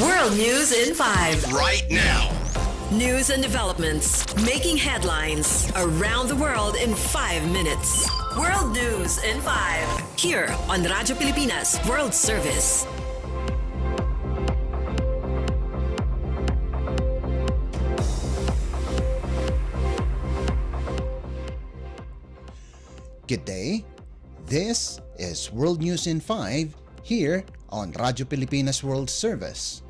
World News in 5. Right now. News and developments making headlines around the world in 5 minutes. World News in 5. Here on Radyo Pilipinas World Service. Good day. This is World News in 5 here on Radyo Pilipinas World Service.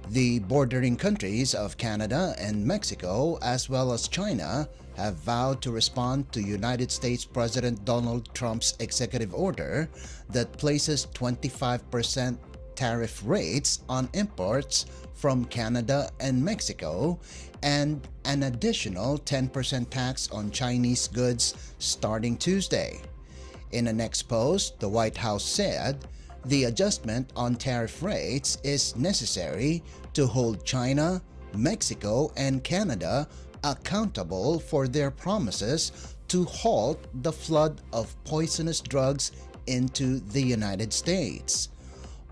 The bordering countries of Canada and Mexico, as well as China, have vowed to respond to United States President Donald Trump's executive order that places 25% tariff rates on imports from Canada and Mexico and an additional 10% tax on Chinese goods starting Tuesday. In a next post, the White House said the adjustment on tariff rates is necessary to hold China, Mexico, and Canada accountable for their promises to halt the flood of poisonous drugs into the United States.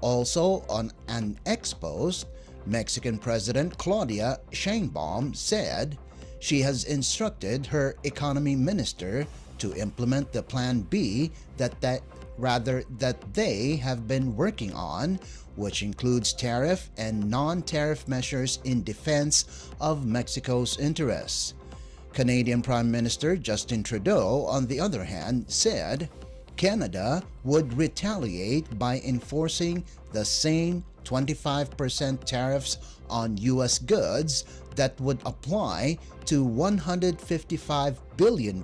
Also on an ex post, Mexican President Claudia Sheinbaum said she has instructed her economy minister to implement the Plan B that they have been working on, which includes tariff and non-tariff measures in defense of Mexico's interests. Canadian Prime Minister Justin Trudeau, on the other hand, said Canada would retaliate by enforcing the same 25% tariffs on U.S. goods that would apply to $155 billion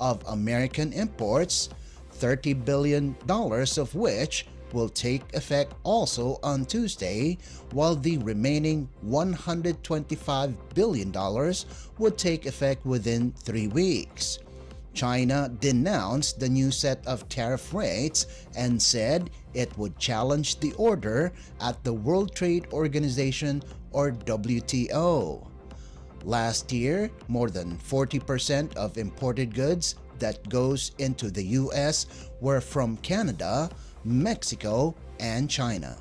of American imports, $30 billion of which will take effect also on Tuesday, while the remaining $125 billion would take effect within 3 weeks. China denounced the new set of tariff rates and said it would challenge the order at the World Trade Organization or WTO. Last year, more than 40% of imported goods that goes into the US were from Canada, Mexico, and China.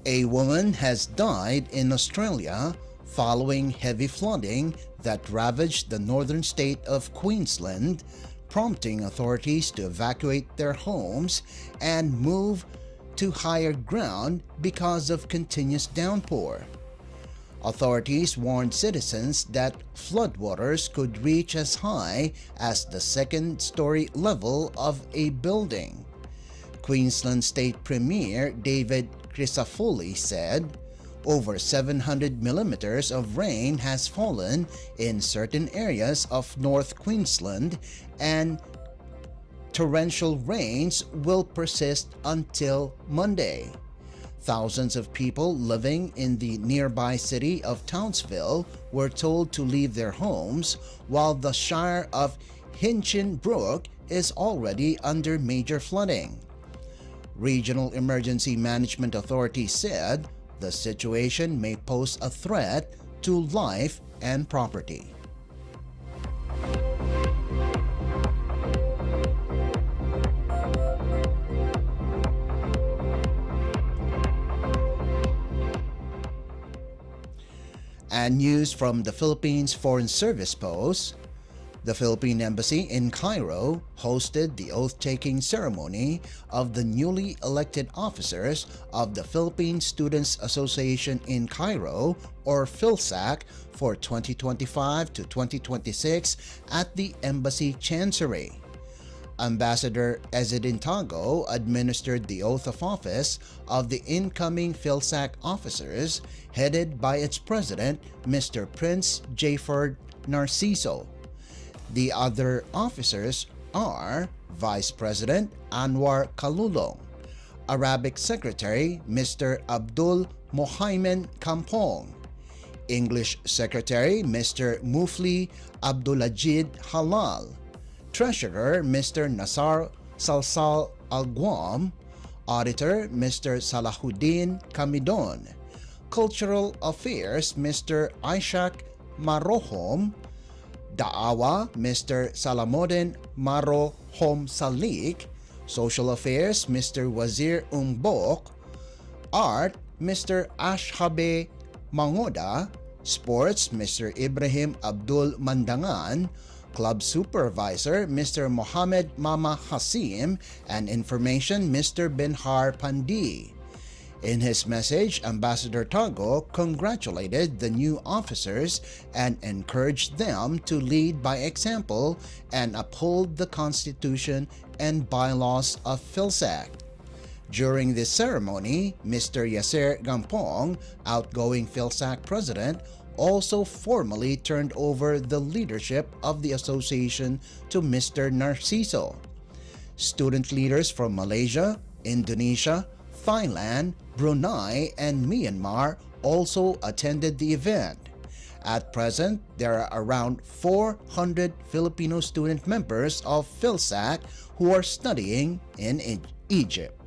A woman has died in Australia following heavy flooding that ravaged the northern state of Queensland, prompting authorities to evacuate their homes and move to higher ground because of continuous downpour. Authorities warned citizens that floodwaters could reach as high as the second-story level of a building. Queensland State Premier David Crisafulli said over 700 millimeters of rain has fallen in certain areas of North Queensland and torrential rains will persist until Monday. Thousands of people living in the nearby city of Townsville were told to leave their homes, while the Shire of Hinchinbrook is already under major flooding. Regional Emergency Management Authority said the situation may pose a threat to life and property. And news from the Philippines Foreign Service posts, the Philippine Embassy in Cairo hosted the oath-taking ceremony of the newly elected officers of the Philippine Students Association in Cairo, or PhilSAC, for 2025 to 2026 at the Embassy Chancery. Ambassador Ezedintago administered the oath of office of the incoming PhilSAC officers, headed by its president, Mr. Prince Jayford Narciso. The other officers are Vice President Anwar Kalulong, Arabic Secretary Mr. Abdul Mohimen Kampong, English Secretary Mr. Mufli Abdulajid Halal, Treasurer Mr. Nasar Salsal Alguam, Auditor Mr. Salahuddin Kamidon, Cultural Affairs Mr. Ishak Marohom, Daawa Mr. Salamodin Marohom Salik, Social Affairs Mr. Wazir Umbok, Art Mr. Ashhabe Mangoda, Sports Mr. Ibrahim Abdul Mandangan, Club Supervisor Mr. Mohammed Mama Hasim, and Information Mr. Benhar Pandi. In his message, Ambassador Tago congratulated the new officers and encouraged them to lead by example and uphold the Constitution and bylaws of PhilSAC. During this ceremony, Mr. Yasser Gampong, outgoing PhilSAC president, also formally turned over the leadership of the association to Mr. Narciso. Student leaders from Malaysia, Indonesia, Thailand, Brunei, and Myanmar also attended the event. At present, there are around 400 Filipino student members of PhilSAC who are studying in Egypt.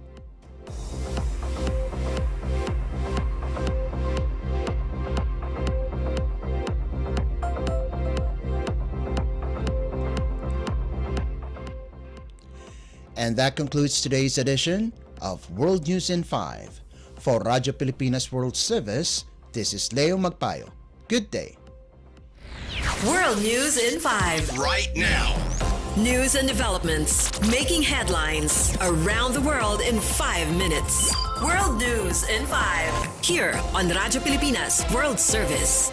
And that concludes today's edition of World News in 5. For Radyo Pilipinas World Service, this is Leo Magpayo. Good day. World News in 5. Right now. News and developments making headlines around the world in 5 minutes. World News in 5. Here on Radyo Pilipinas World Service.